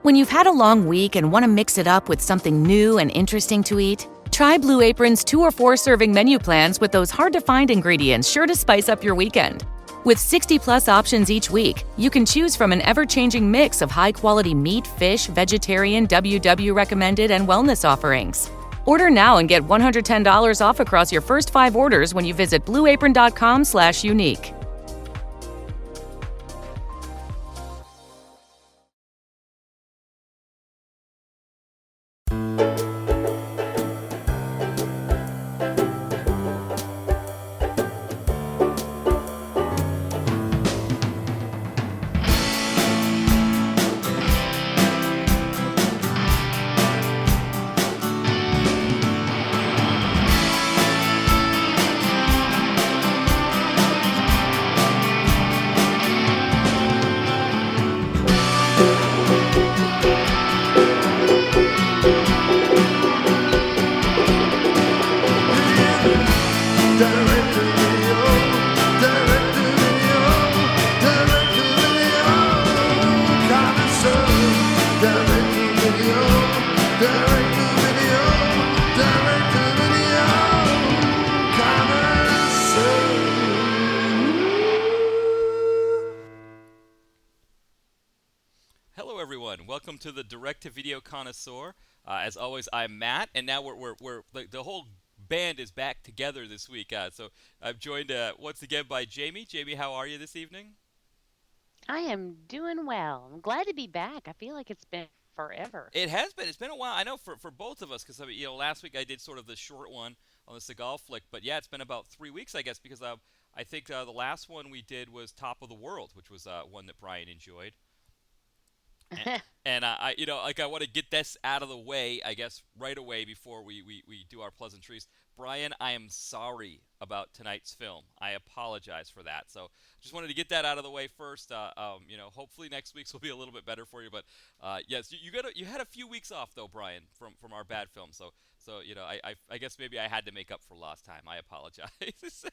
When you've had a long week and want to mix it up with something new and interesting to eat, try Blue Apron's 2 or 4 serving menu plans with those hard-to-find ingredients sure to spice up your weekend. With 60-plus options each week, you can choose from an ever-changing mix of high-quality meat, fish, vegetarian, WW recommended, and wellness offerings. Order now and get $110 off across your first 5 orders when you visit blueapron.com/unique. Hello, everyone. Welcome to the Direct-to-Video Connoisseur. As always, I'm Matt, and now the whole band is back together this week. So I'm joined once again by Jamie. Jamie, how are you this evening? I am doing well. I'm glad to be back. I feel like it's been forever. It has been. It's been a while. I know for both of us, because last week I did sort of the short one on the Seagal flick, but yeah, it's been about 3 weeks, I guess, because I think the last one we did was Top of the World, which was one that Brian enjoyed. And I want to get this out of the way, I guess, right away before we do our pleasantries. Brian, I am sorry about tonight's film. I apologize for that. So just wanted to get that out of the way first. Hopefully next week's will be a little bit better for you. But yes, you had a few weeks off though, Brian, from our bad film. So I guess maybe I had to make up for lost time. I apologize.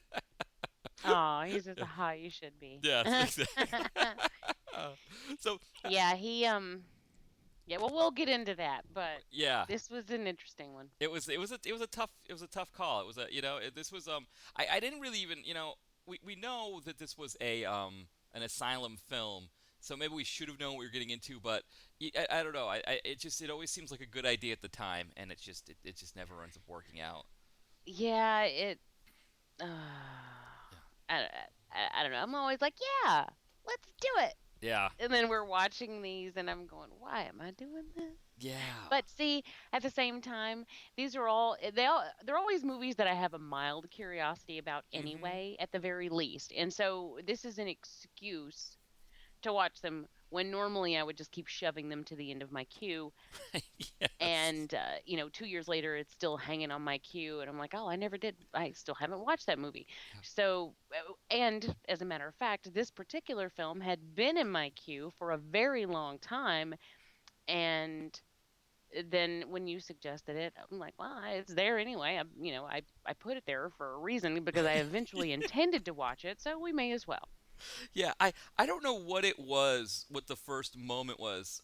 Oh, he's just how you should be. Yes, exactly. So Yeah, yeah, well, we'll get into that, but yeah. this was an interesting one. It was a tough call. It was this was I didn't really even we know that this was an Asylum film, so maybe we should have known what we were getting into, but I don't know. It always seems like a good idea at the time, and it just never ends up working out. Yeah, uh, I, I don't know. I'm always like, yeah, let's do it. Yeah. And then we're watching these, and I'm going, why am I doing this? Yeah. But see, at the same time, these are all they're always movies that I have a mild curiosity about Mhm. anyway, at the very least. And so this is an excuse to watch them when normally I would just keep shoving them to the end of my queue. Yes. And 2 years later, it's still hanging on my queue, and I'm like, oh, I never did. I still haven't watched that movie. So, and as a matter of fact, this particular film had been in my queue for a very long time, and then when you suggested it, I'm like, well, it's there anyway. I put it there for a reason because I eventually intended to watch it, so we may as well. Yeah, I don't know what it was, what the first moment was,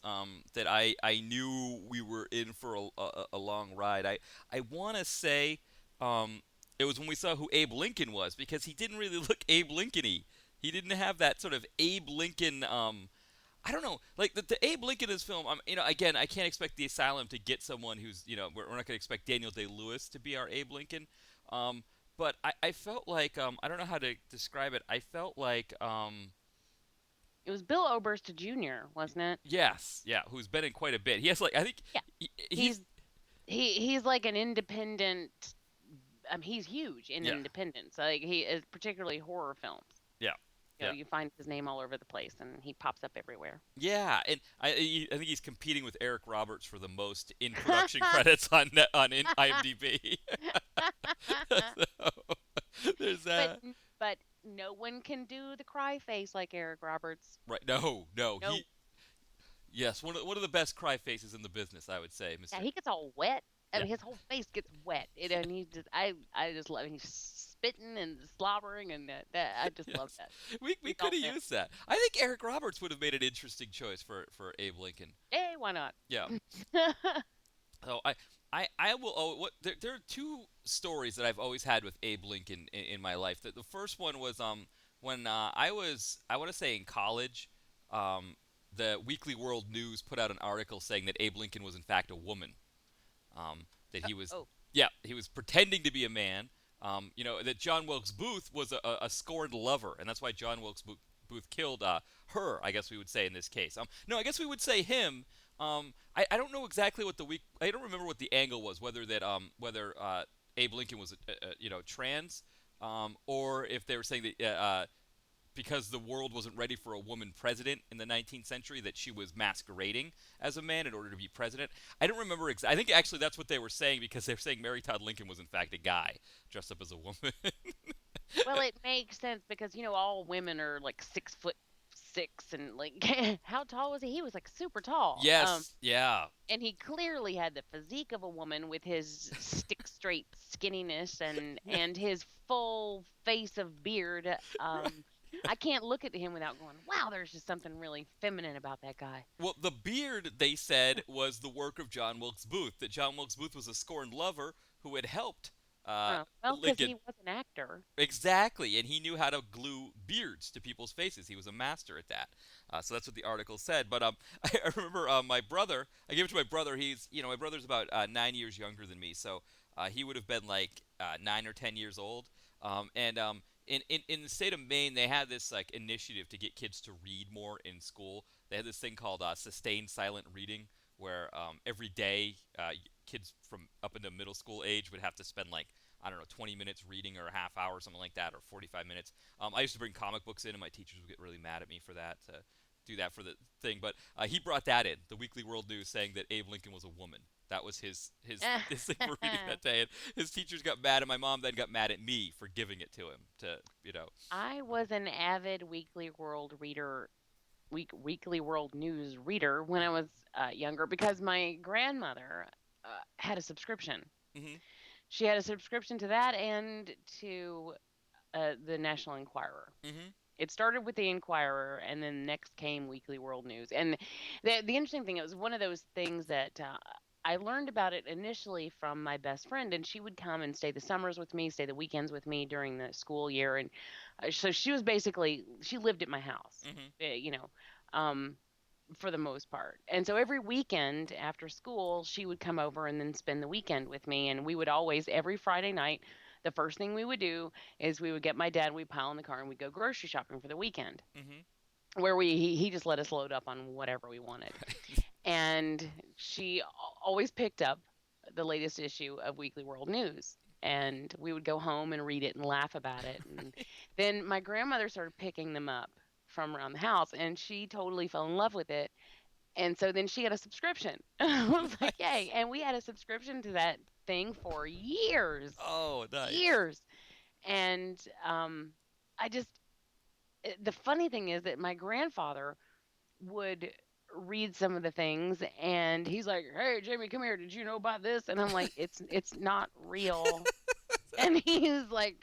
that I knew we were in for a long ride. I want to say, it was when we saw who Abe Lincoln was, because he didn't really look Abe Lincoln-y. He didn't have that sort of Abe Lincoln. I don't know, like the Abe Lincoln in this film. Again, I can't expect the Asylum to get someone who's, we're not going to expect Daniel Day-Lewis to be our Abe Lincoln. Um, but I felt like, I don't know how to describe it. I felt like, It was Bill Oberst Jr., wasn't it? yes, yeah, who's been in quite a bit. He has, like, I think Yeah, he's he's he's like an independent. He's huge in yeah, independence. Like he is particularly horror films. yeah, yeah, You find his name all over the place, and he pops up everywhere. yeah. And I think he's competing with Eric Roberts for the most in production credits on IMDb. So, there's but that. but no one can do the cry face like Eric Roberts. Right? No, no. No, Yes, one of the best cry faces in the business, I would say, yeah, Mister. he gets all wet. I Yeah. mean, his whole face gets wet. And he just, I just love. He's spitting and slobbering, and I just love Yes, that. we He's could all have there. used that. I think Eric Roberts would have made an interesting choice for Abe Lincoln. Why not? Yeah. So I will. Oh, what there are two stories that I've always had with Abe Lincoln in my life. The first one was when I want to say in college, the Weekly World News put out an article saying that Abe Lincoln was in fact a woman. That he was, Oh, yeah, he was pretending to be a man. That John Wilkes Booth was a scorned lover, and that's why John Wilkes Booth killed her. I guess we would say in this case. No, I guess we would say him. I don't know exactly what I don't remember what the angle was. Whether Abe Lincoln was trans, or if they were saying that because the world wasn't ready for a woman president in the 19th century, that she was masquerading as a man in order to be president. I don't remember. I think actually that's what they were saying, because they were saying Mary Todd Lincoln was in fact a guy dressed up as a woman. well, it makes sense because all women are like 6'6" and like how tall was he? He was like super tall. Yes. Yeah. And he clearly had the physique of a woman with his stick straight skinniness and his full face of beard. I can't look at him without going, wow, there's just something really feminine about that guy. Well, the beard, they said, was the work of John Wilkes Booth. That John Wilkes Booth was a scorned lover who had helped Oh, well, because Lincoln. he was an actor. Exactly, and he knew how to glue beards to people's faces. He was a master at that. So that's what the article said. But I remember my brother. I gave it to my brother. My brother's about 9 years younger than me, so he would have been like 9 or 10 years old. In the state of Maine, they had this like initiative to get kids to read more in school. They had this thing called sustained silent reading, where every day kids from up into middle school age would have to spend like, I don't know, 20 minutes reading, or a half hour, or something like that, or 45 minutes. I used to bring comic books in, and my teachers would get really mad at me for that, to do that for the thing. But he brought that in, the Weekly World News, saying that Abe Lincoln was a woman. That was his thing for reading that day. And his teachers got mad, and my mom then got mad at me for giving it to him. I was an avid Weekly World News reader when I was younger because my grandmother had a subscription. Hmm. She had a subscription to that and to the National Enquirer. Hmm. It started with the Enquirer, and then next came Weekly World News. And the interesting thing, it was one of those things that I learned about it initially from my best friend, and she would come and stay the summers with me, stay the weekends with me during the school year, and so she lived at my house, Hmm. um, for the most part. And so every weekend after school, she would come over and then spend the weekend with me, and we would always every Friday night. The first thing we would do is we would get my dad, we'd pile in the car, and we'd go grocery shopping for the weekend, Hmm. where he just let us load up on whatever we wanted. And she always picked up the latest issue of Weekly World News. And we would go home and read it and laugh about it. And then my grandmother started picking them up from around the house, and she totally fell in love with it. And so then she had a subscription. I was like, Nice. yay. And we had a subscription to that thing for years, Oh, nice. years. And I just, the funny thing is that my grandfather would read some of the things and he's like, "Hey, Jamie, come here. Did you know about this?" And I'm like, "It's not real." And he's like,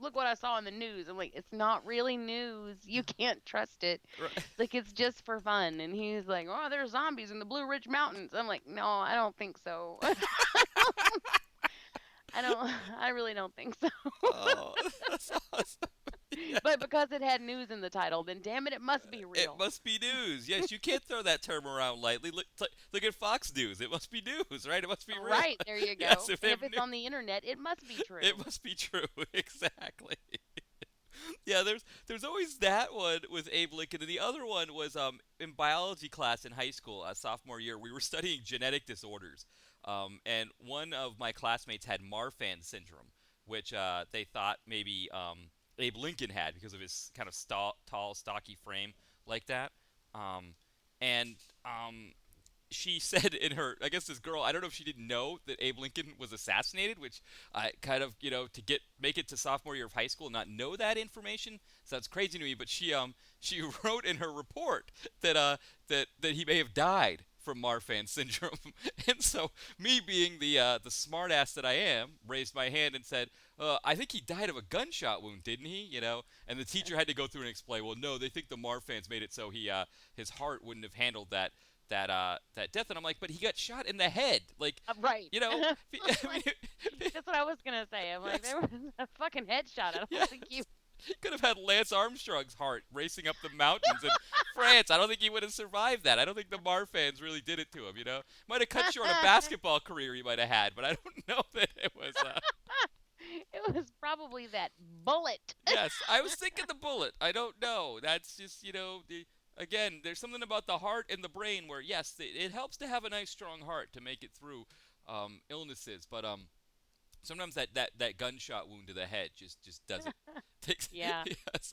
look what I saw in the news." I'm like, "It's not really news. You can't trust it. Right. Like it's just for fun." And he's like, "Oh, there's zombies in the Blue Ridge Mountains." I'm like, "No, I don't think so." I really don't think so. Oh, that's awesome. Yeah. But because it had news in the title, then damn it, it must be It real. must be news. Yes, you can't throw that term around lightly. Look at Fox News. It must be news, right? It must be real. Right, there you Yes, go. if they And have if it's news, on the internet, it must be true. it must be true. Exactly. Yeah, there's always that one with Abe Lincoln, and the other one was in biology class in high school, sophomore year. We were studying genetic disorders, and one of my classmates had Marfan syndrome, which they thought maybe Abe Lincoln had because of his kind of tall, stocky frame like that. Um, and she said in her, I guess this girl, I don't know if she didn't know that Abe Lincoln was assassinated, which I kind of, to make it to sophomore year of high school and not know that information sounds crazy to me. But she wrote in her report that that he may have died from Marfan syndrome. And so me being the smart ass that I am, raised my hand and said, I think he died of a gunshot wound, didn't he? And the teacher had to go through and explain, well, no, they think the Marfans made it so his heart wouldn't have handled that death, and I'm like, but he got shot in the head, like, Right. you know, I Like, mean, that's what I was gonna say. I'm like, yes, there was a fucking headshot. I don't think you. yes. He could have had Lance Armstrong's heart racing up the mountains in France. I don't think he would have survived that. I don't think the Mar fans really did it to him. Might have cut short a basketball career he might have had, but I don't know that it was. It was probably that bullet. Yes, I was thinking the bullet. I don't know. That's just again. There's something about the heart and the brain where yes, it helps to have a nice strong heart to make it through illnesses, but sometimes that gunshot wound to the head just doesn't. Takes Yeah. yes.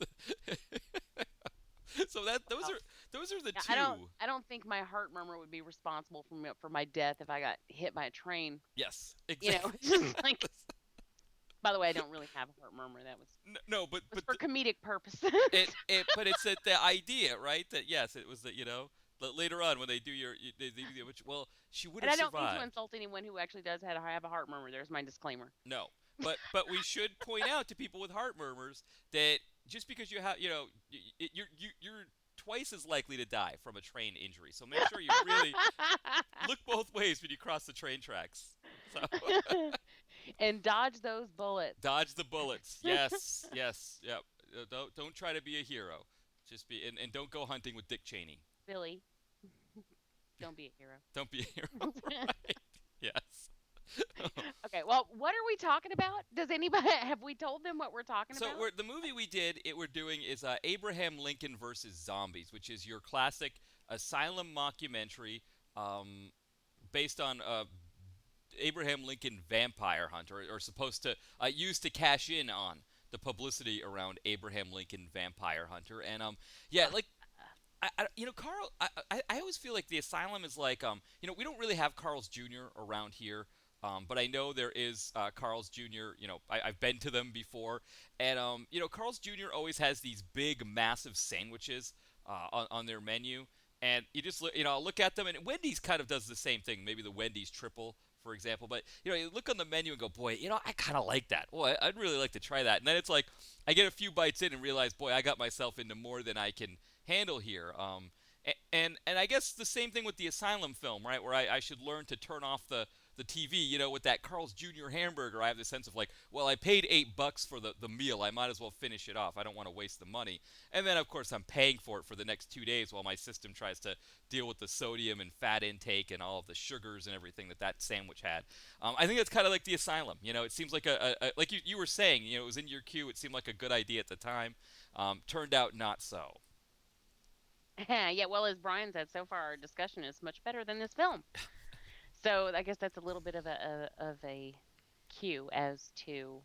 So that Wow. those are the Yeah, two. I don't think my heart murmur would be responsible for my death if I got hit by a train. Yes, You know, exactly. it's just like. By the way, I don't really have a heart murmur. That No, but was but for comedic purposes. but it's the idea, right? That yes, it was that later on when they do they do which well she would And have I don't mean to survived. insult anyone who actually does have a heart murmur. There's my disclaimer. No, but we should point out to people with heart murmurs that just because you have you're twice as likely to die from a train injury. So make sure you really look both ways when you cross the train tracks. So And dodge those bullets. dodge the bullets. Yes, yes, yep. Don't try to be a hero. Just be and don't go hunting with Dick Cheney. Billy, don't be a hero. Don't be a hero. Right? Yes. Okay, well, what are we talking about? Does anybody have we told them what we're talking So about? the movie we're doing is Abraham Lincoln versus Zombies, which is your classic Asylum mockumentary based on Abraham Lincoln vampire hunt, or supposed to use to cash in on the publicity around Abraham Lincoln vampire hunter. And yeah, like Carl, I always feel like the Asylum is like, we don't really have Carl's Jr. around here, but I know there is Carl's Jr. I've been to them before, and Carl's Jr. always has these big, massive sandwiches on their menu, and you just look at them, and Wendy's kind of does the same thing. Maybe the Wendy's triple, for example, but you look on the menu and go, boy, I kind of like that. Boy, I'd really like to try that. And then it's like I get a few bites in and realize, boy, I got myself into more than I can handle here. And I guess the same thing with the Asylum film, right? Where I should learn to turn off the TV, with that Carl's Jr. hamburger. I have the sense of like, well, I paid $8 for the meal. I might as well finish it off. I don't want to waste the money. And then, of course, I'm paying for it for the next 2 days while my system tries to deal with the sodium and fat intake and all of the sugars and everything that sandwich had. I think that's kind of like the Asylum. It seems like like you were saying, it was in your queue. It seemed like a good idea at the time. Turned out not so. Yeah, well, as Brian said, so far our discussion is much better than this film. So I guess that's a little bit of a cue as to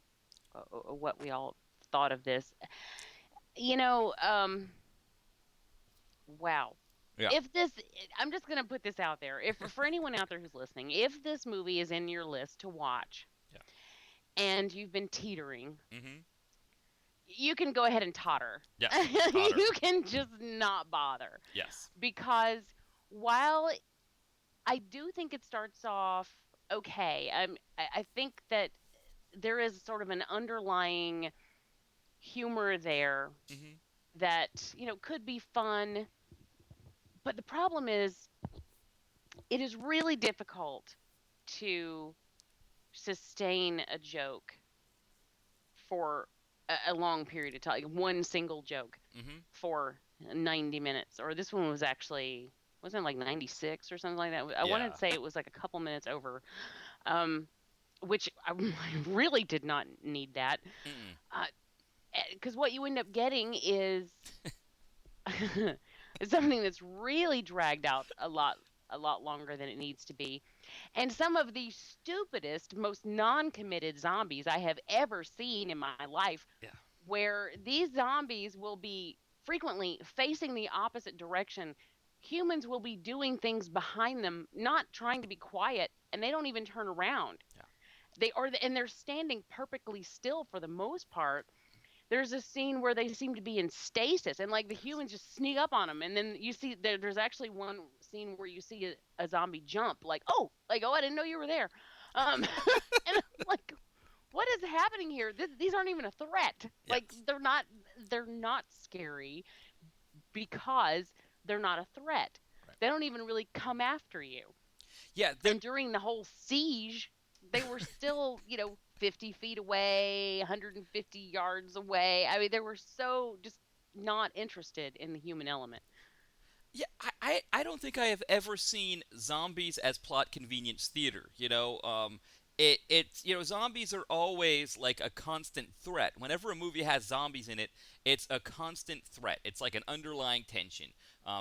what we all thought of this. You know, wow. Yeah. If this, I'm just gonna put this out there. If for anyone out there who's listening, if this movie is in your list to watch, Yeah. and you've been teetering, Mm-hmm. you can go ahead and totter. Yes. Totter. You can just not bother. Yes. Because while I do think it starts off okay, I think that there is sort of an underlying humor there Mm-hmm. that, could be fun. But the problem is, it is really difficult to sustain a joke for a long period of time, like one single joke Mm-hmm. for 90 minutes. Or this one was actually, wasn't it like 96 or something like that? I wanted Yeah. to say it was like a couple minutes over, um, which I really did not need that. Mm-mm. Because what you end up getting is something that's really dragged out a lot longer than it needs to be. And some of the stupidest, most non-committed zombies I have ever seen in my life, Yeah. where these zombies will be frequently facing the opposite direction. Humans will be doing things behind them, not trying to be quiet, and they don't even turn around. Yeah. And they're standing perfectly still for the most part. There's a scene where they seem to be in stasis, and like the humans just sneak up on them, and then you see there's actually one scene where you see a zombie jump, like oh, I didn't know you were there, and I'm like, what is happening here? These aren't even a threat. Like Yes. they're not scary because they're not a threat. Right. They don't even really come after you. Yeah, And during the whole siege, they were still, 50 feet away, 150 yards away. I mean, they were so just not interested in the human element. yeah, I don't think I have ever seen zombies as plot convenience theater. It's zombies are always like a constant threat. Whenever a movie has zombies in it, it's a constant threat. It's like an underlying tension.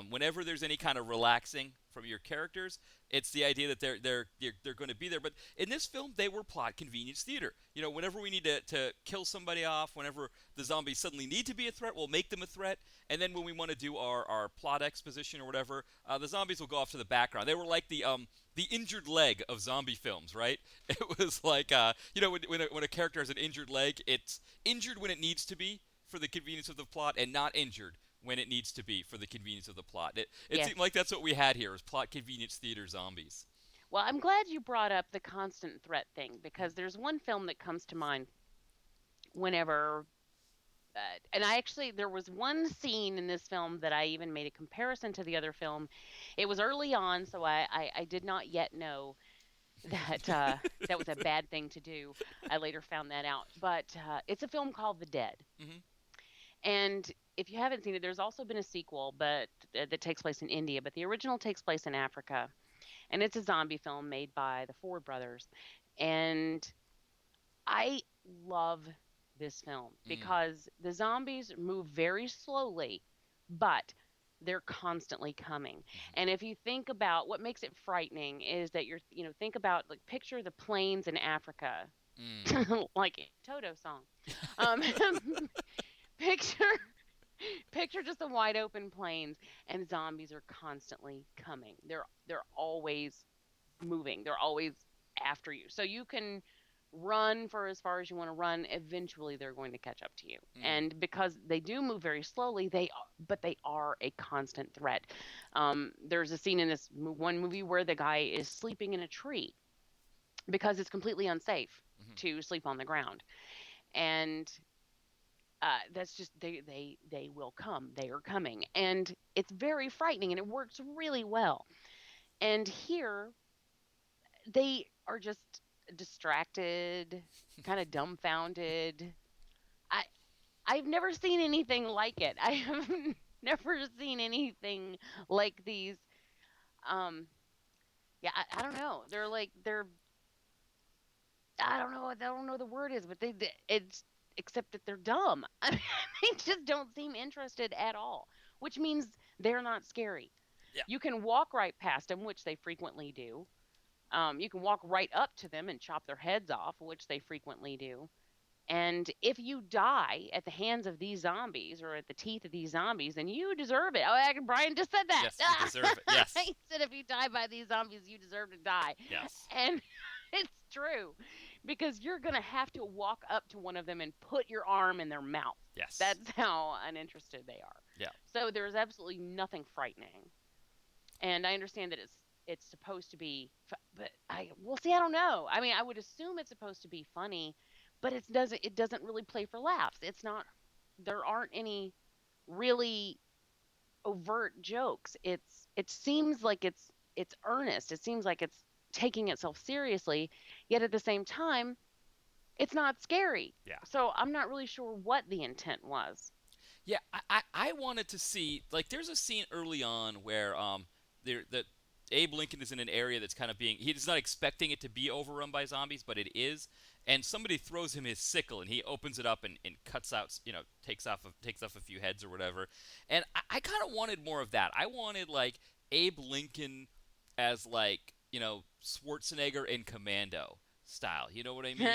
Whenever there's any kind of relaxing from your characters, it's the idea that they're going to be there. But in this film, they were plot convenience theater. Whenever we need to kill somebody off, whenever the zombies suddenly need to be a threat, we'll make them a threat. And then when we want to do our plot exposition or whatever, the zombies will go off to the background. They were like the injured leg of zombie films, right? It was like when a character has an injured leg, it's injured when it needs to be for the convenience of the plot, and not injured when it needs to be for the convenience of the plot. It Yes. seemed like that's what we had here, was plot convenience theater zombies. Well, I'm glad you brought up the constant threat thing because there's one film that comes to mind whenever and I actually there was one scene in this film that I even made a comparison to the other film. It was early on, so I did not yet know that that was a bad thing to do. I later found that out. But it's a film called The Dead. Hmm. And if you haven't seen it, there's also been a sequel, but that takes place in India. But the original takes place in Africa, and it's a zombie film made by the Ford brothers. And I love this film Mm. because the zombies move very slowly, but they're constantly coming. And if you think about what makes it frightening is that think about like picture the plains in Africa, Mm. like a Toto song. Um, picture picture just the wide open plains, and zombies are constantly coming. They're always moving. They're always after you. So you can run for as far as you want to run. Eventually, they're going to catch up to you. Mm. And because they do move very slowly, but they are a constant threat. There's a scene in this one movie where the guy is sleeping in a tree because it's completely unsafe Mhm. to sleep on the ground. And that's just they will come. They are coming, and it's very frightening, and it works really well. And here they are just distracted, kind of dumbfounded. I I've never seen anything like it. I have never seen anything like these. Um, yeah, I don't know. They're I don't know what the word is, but it's except that they're dumb. I mean, they just don't seem interested at all, which means they're not scary. Yeah. You can walk right past them, which they frequently do. You can walk right up to them and chop their heads off, which they frequently do. And if you die at the hands of these zombies or at the teeth of these zombies, then you deserve it. Oh, Brian just said that. Yes, you deserve it. Yes. He said if you die by these zombies, you deserve to die. Yes. And it's true because you're going to have to walk up to one of them and put your arm in their mouth. Yes. That's how uninterested they are. Yeah. So there's absolutely nothing frightening. And I understand that it's supposed to be, but we'll see. I don't know. I mean, I would assume it's supposed to be funny, but it doesn't really play for laughs. It's not. There aren't any really overt jokes. It seems like it's earnest. It seems like it's taking itself seriously, yet at the same time, it's not scary. Yeah. So I'm not really sure what the intent was. Yeah, I wanted to see, like, there's a scene early on where that Abe Lincoln is in an area that's kind of he's not expecting it to be overrun by zombies, but it is, and somebody throws him his sickle, and he opens it up and cuts out, takes off a few heads or whatever, and I kind of wanted more of that. I wanted like Abe Lincoln as like Schwarzenegger in Commando style. You know what I mean?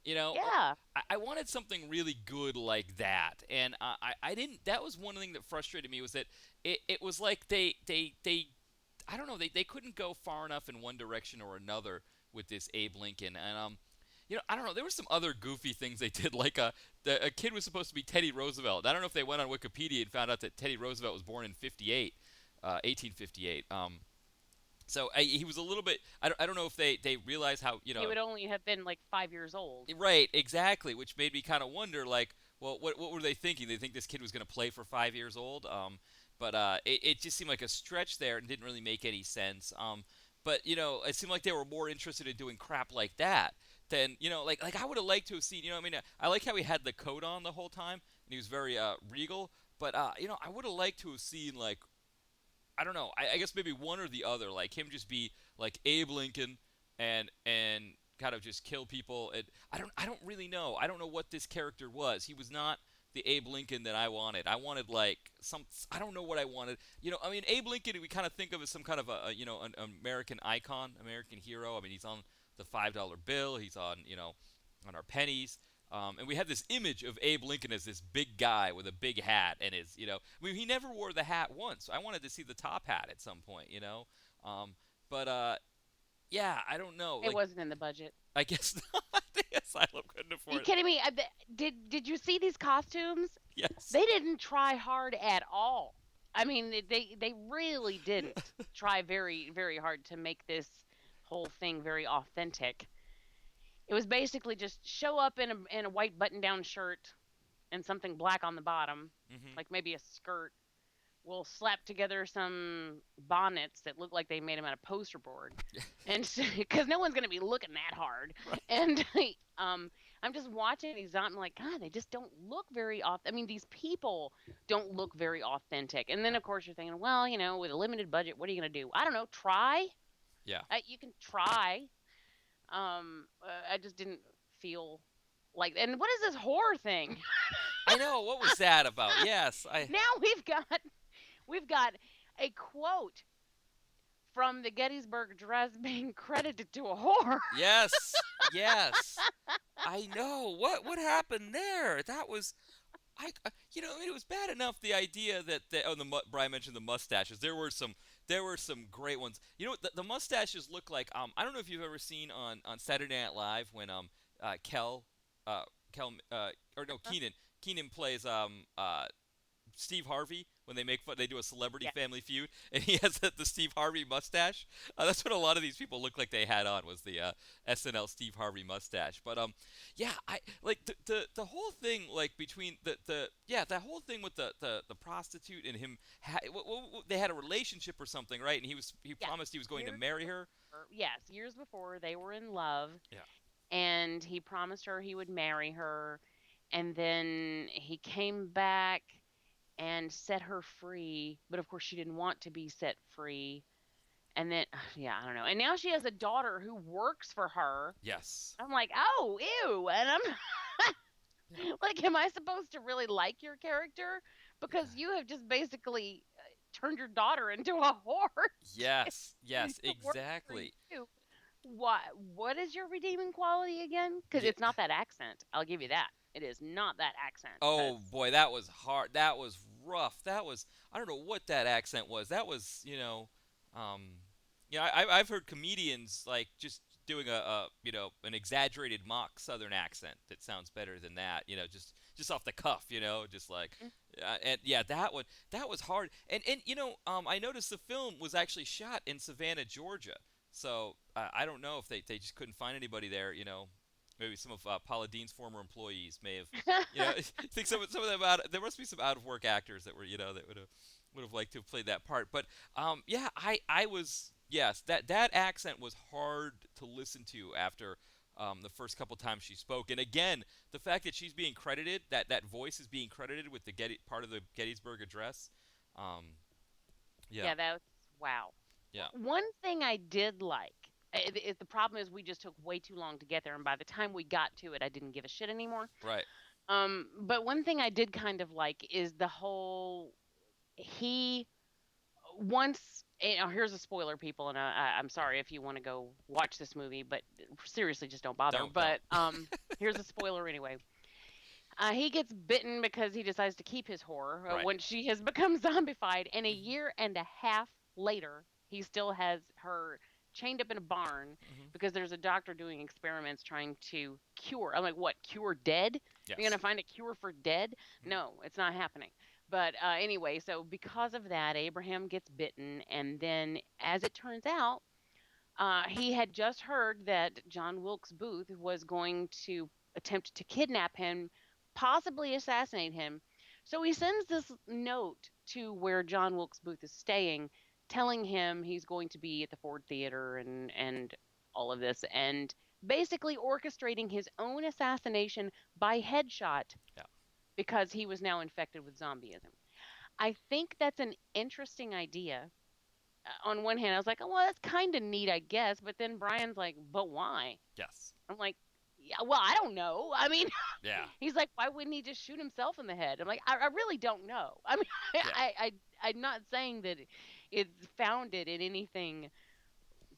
You know, Yeah. I wanted something really good like that, and I didn't. That was one thing that frustrated me, was that it was like they I don't know, they couldn't go far enough in one direction or another with this Abe Lincoln, and I don't know, there were some other goofy things they did, like a kid was supposed to be Teddy Roosevelt. I don't know if they went on Wikipedia and found out that Teddy Roosevelt was born in 1858. So he was a little bit. I don't know if they realized how He would only have been like 5 years old. Right, exactly, which made me kind of wonder, like, well, what were they thinking? They think this kid was going to play for 5 years old? but it just seemed like a stretch there and didn't really make any sense. But it seemed like they were more interested in doing crap like that than like I would have liked to have seen. I mean, I like how he had the coat on the whole time and he was very regal. But I would have liked to have seen like I don't know. I guess maybe one or the other, like him just be like Abe Lincoln and kind of just kill people. And I don't really know. I don't know what this character was. He was not the Abe Lincoln that I wanted. I wanted like some. I don't know what I wanted. I mean, Abe Lincoln we kind of think of as some kind of an American icon, American hero. I mean, he's on the $5 bill. He's on our pennies. And we have this image of Abe Lincoln as this big guy with a big hat and I mean, he never wore the hat once. I wanted to see the top hat at some point. But yeah, I don't know. It Like, wasn't in the budget. I guess not. The Asylum couldn't Are you afford it. kidding me? Did you see these costumes? Yes. They didn't try hard at all. I mean, they really didn't try very very hard to make this whole thing very authentic. It was basically just show up in a white button-down shirt and something black on the bottom, Hmm. like maybe a skirt. We'll slap together some bonnets that look like they made them out of poster board, and because no one's gonna be looking that hard, Right. and I'm just watching these. I'm like, God, they just don't look very off. I mean, these people don't look very authentic. And then Yeah. of course you're thinking, well, with a limited budget, what are you gonna do? I don't know. Try. Yeah. You can try. I just didn't feel like. And what is this horror thing? I know. What was that about? Yes. I. Now we've got a quote from the Gettysburg Address being credited to a whore. Yes. Yes. I know. What happened there? That was. I mean, it was bad enough the idea that Brian mentioned the mustaches. There were some great ones. What the mustaches look like? I don't know if you've ever seen on Saturday Night Live when Kel, uh, Kel, or no Keenan plays Steve Harvey when they make fun. They do a Celebrity Yeah. Family Feud, and he has the Steve Harvey mustache. That's what a lot of these people look like they had on was the SNL Steve Harvey mustache. But yeah, I like the whole thing like between the yeah that whole thing with the prostitute and him. They had a relationship or something, right? And he Yeah. promised he was going to Years marry her. yes, years before they were in love, Yeah. and he promised her he would marry her, and then he came back and set her free, but of course she didn't want to be set free. And then yeah, I don't know. And now she has a daughter who works for her. Yes. I'm like, "Oh, ew." And I'm Yeah. like, am I supposed to really like your character because you have just basically turned your daughter into a whore? Yes. Yes. To work for Exactly. you. What is your redeeming quality again? Because Yeah. it's not that accent. I'll give you that. It is not that accent. Oh boy, that was hard. That was rough. That was I don't know what that accent was. That was um, I've heard comedians like just doing an exaggerated mock Southern accent that sounds better than that. Just off the cuff. Just like and yeah, that was hard. And I noticed the film was actually shot in Savannah, Georgia. So I don't know if they just couldn't find anybody there. Maybe some of Paula Dean's former employees may have, I think some of them there must be some out of work actors that were, that would have liked to have played that part. But yeah, I was yes, that accent was hard to listen to after the first couple times she spoke. And again, the fact that she's being credited, that voice is being credited with the part of the Gettysburg Address. Um, yeah, Yeah, that's wow. yeah, One thing I did like. The problem is we just took way too long to get there, and by the time we got to it, I didn't give a shit anymore. right, But one thing I did kind of like is the whole he once. Here's a spoiler, people, and I'm sorry if you want to go watch this movie, but seriously, just don't bother. don't, But here's a spoiler anyway. He gets bitten because he decides to keep his whore right, when she has become zombified, and a year and a half later, he still has her chained up in a barn hmm because there's a doctor doing experiments trying to cure. I'm like, what? Cure dead? You're yes, gonna find a cure for dead? mhm, No, it's not happening. But anyway, so because of that, Abraham gets bitten, and then, as it turns out, he had just heard that John Wilkes Booth was going to attempt to kidnap him, possibly assassinate him, So he sends this note to where John Wilkes Booth is staying, telling him he's going to be at the Ford Theater and all of this, and basically orchestrating his own assassination by headshot Yeah. because he was now infected with zombieism. I think that's an interesting idea. On one hand, I was like, oh, well, that's kind of neat, I guess. But then Brian's like, but why? Yes. I'm like, yeah, well, I don't know. I mean, Yeah. he's like, why wouldn't he just shoot himself in the head? I'm like, I really don't know. I mean, Yeah. I'm not saying that it's founded in anything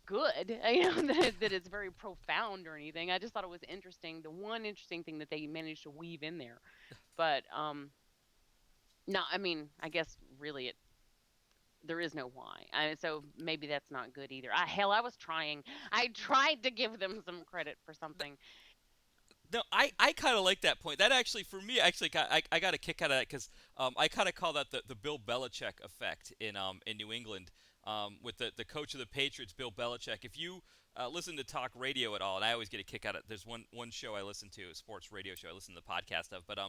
good, you know, that it's very profound or anything. I just thought it was interesting. The one interesting thing that they managed to weave in there, but no, I mean, I guess really there is no why. So maybe that's not good either. Hell, I was trying. I tried to give them some credit for something. No, I kind of like that point. That actually, for me, actually, I got a kick out of that because I kind of call that the Bill Belichick effect in New England with the coach of the Patriots, Bill Belichick. If you listen to talk radio at all, and I always get a kick out of it. There's one show I listen to, a sports radio show I listen to the podcast of, but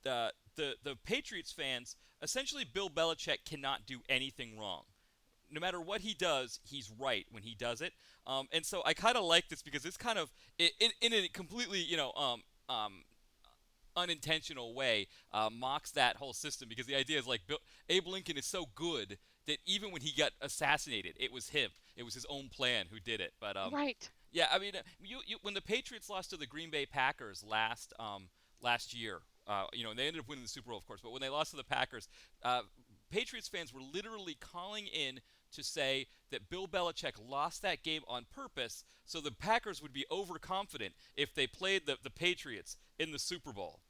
the Patriots fans, essentially Bill Belichick cannot do anything wrong. No matter what he does, he's right when he does it. And so I kind of like this because it's kind of in a completely unintentional way mocks that whole system because the idea is like Abe Lincoln is so good that even when he got assassinated, it was him. It was his own plan who did it. But Right. yeah, I mean, when the Patriots lost to the Green Bay Packers last year, they ended up winning the Super Bowl, of course. But when they lost to the Packers, Patriots fans were literally calling in to say that Bill Belichick lost that game on purpose so the Packers would be overconfident if they played the Patriots in the Super Bowl.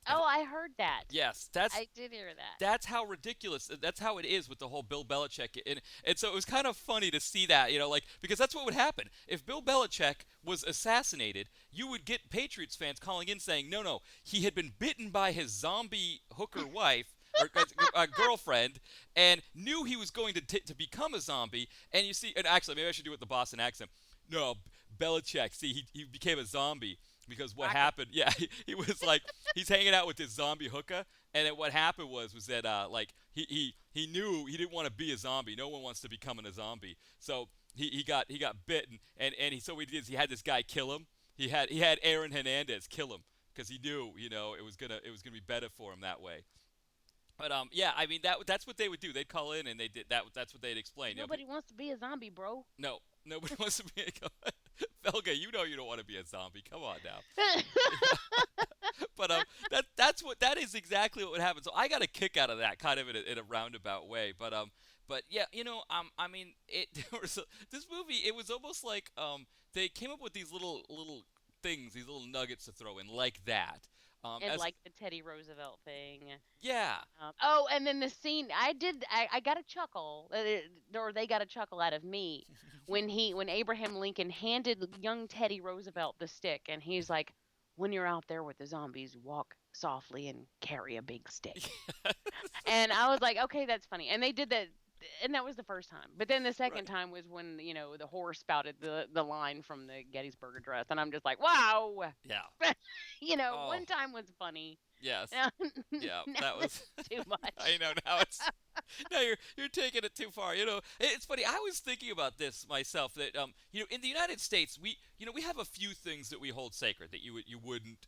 Oh, I heard that. Yes, that's I did hear that. that's how ridiculous. That's how it is with the whole Bill Belichick, and so it was kind of funny to see that, like because that's what would happen if Bill Belichick was assassinated. You would get Patriots fans calling in saying, no, no, he had been bitten by his zombie hooker wife or girlfriend, and knew he was going to become a zombie. And you see, and actually, maybe I should do it with the Boston accent. No, Belichick. See, he became a zombie because what Rocket. happened? Yeah, he was like he's hanging out with this zombie hooker, and then what happened was that like he knew he didn't want to be a zombie. No one wants to become a zombie. So he got bitten, and so he had this guy kill him. He had Aaron Hernandez kill him because he knew it was gonna be better for him that way. But yeah, I mean that's what they would do. They'd call in and they did that. That's what they'd explain. Nobody wants to be a zombie, bro. No, nobody wants to be a Felga. You know you don't want to be a zombie. Come on now. But that is exactly what would happen. So I got a kick out of that, kind of in a roundabout way. But yeah, I mean, this movie. It was almost like they came up with these little things, these little nuggets to throw in like that. And like the Teddy Roosevelt thing. Yeah, Oh, and then the scene I got a chuckle, or they got a chuckle out of me when Abraham Lincoln handed young Teddy Roosevelt the stick, and he's like, "When you're out there with the zombies, walk softly and carry a big stick." And I was like, "Okay, that's funny." And they did that, and that was the first time. But then the second right. time was when the horse spouted the line from the Gettysburg Address, and I'm just like, "Wow." Yeah. One Oh, time was funny. yes. Now, Yeah, now that was. it's too I much. know now it's. Now you're taking it too far. It's funny. I was thinking about this myself. That in the United States, we have a few things that we hold sacred that you wouldn't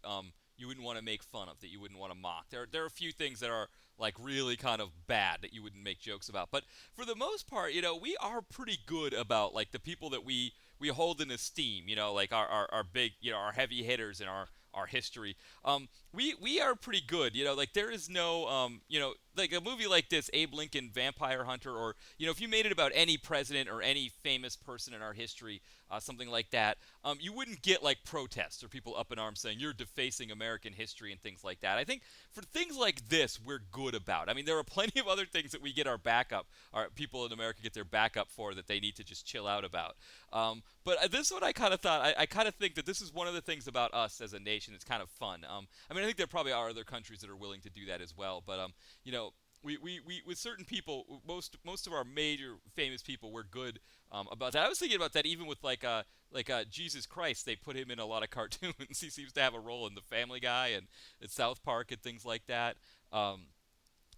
want to make fun of, that you wouldn't want to mock. There are a few things that are like really kind of bad that you wouldn't make jokes about. But for the most part, we are pretty good about like the people that we hold in esteem. Like our big, our heavy hitters in our history. We are pretty good. Like there is no, like a movie like this, Abe Lincoln, Vampire Hunter, or if you made it about any president or any famous person in our history, something like that, you wouldn't get like protests or people up in arms saying you're defacing American history and things like that. I think for things like this, we're good about. I mean, there are plenty of other things that we get our backup, our people in America get their backup for that they need to just chill out about. But this one, I kind of thought, I kind of think that this is one of the things about us as a nation that's kind of fun. I mean, I think there probably are other countries that are willing to do that as well. But we with certain people, most of our major famous people were good about that. I was thinking about that even with Jesus Christ. They put him in a lot of cartoons. He seems to have a role in the Family Guy and in South Park and things like that.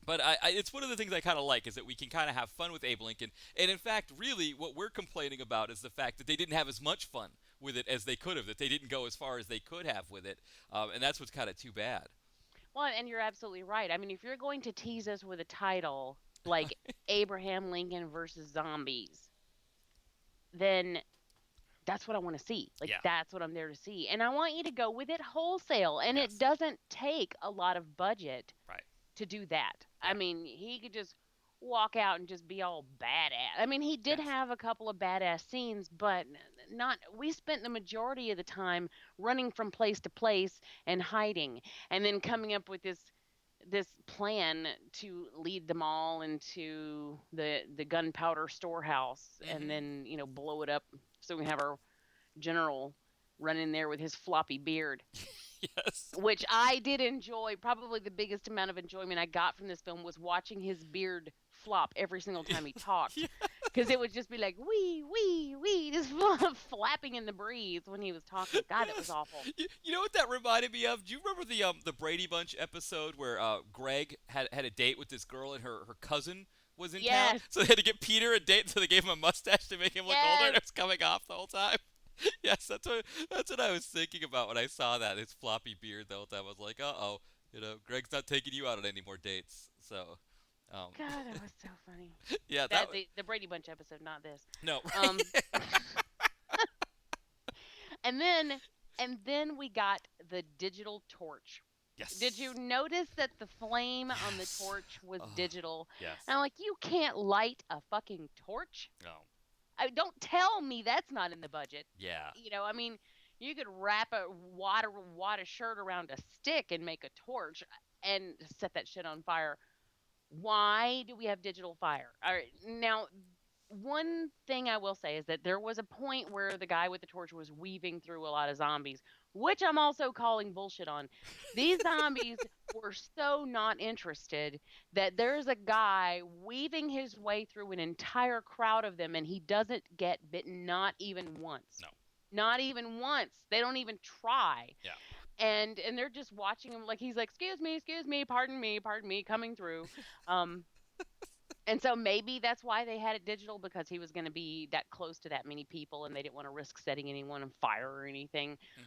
But it's one of the things I kind of like is that we can kind of have fun with Abe Lincoln. And in fact, really, what we're complaining about is the fact that they didn't have as much fun with it as they could have, that they didn't go as far as they could have with it. And that's what's kind of too bad. Well, and you're absolutely right. I mean, if you're going to tease us with a title like Abraham Lincoln versus Zombies, then that's what I want to see. Like, Yeah. that's what I'm there to see. And I want you to go with it wholesale. And it Yes. doesn't take a lot of budget Right. to do that. I Yeah. mean, he could just walk out and just be all badass. I mean, he did Yes. have a couple of badass scenes, but not. We spent the majority of the time running from place to place and hiding, and then coming up with this plan to lead them all into the gunpowder storehouse, and Mm-hmm. then blow it up so we have our general run in there with his floppy beard, Yes. which I did enjoy. Probably the biggest amount of enjoyment I got from this film was watching his beard flop every single time he talked. Yeah. Because it would just be like, wee, wee, wee, just flapping in the breeze when he was talking. God, that was Yes. awful. You know what that reminded me of? Do you remember the Brady Bunch episode where Greg had a date with this girl and her cousin was in town? Yes, So they had to get Peter a date, so they gave him a mustache to make him look older, and yes. it was coming off the whole time. Yes, that's what I was thinking about when I saw that, his floppy beard the whole time. I was like, uh-oh, Greg's not taking you out on any more dates. So, um, God, that was so funny. yeah, That the Brady Bunch episode, not this. no, Um, and then we got the digital torch. yes, Did you notice that the flame on the yes, torch was oh, digital? yes, And I'm like, you can't light a fucking torch. no, Don't tell me that's not in the budget. yeah, I mean, you could wrap a wad of shirt around a stick and make a torch and set that shit on fire. Why do we have digital fire? All right, now, one thing I will say is that there was a point where the guy with the torch was weaving through a lot of zombies, which I'm also calling bullshit on. These zombies were so not interested that there's a guy weaving his way through an entire crowd of them and he doesn't get bitten, not even once. no, Not even once. They don't even try. yeah, And they're just watching him like he's like, excuse me, pardon me, coming through. Um, and so maybe that's why they had it digital, because he was going to be that close to that many people and they didn't want to risk setting anyone on fire or anything. hmm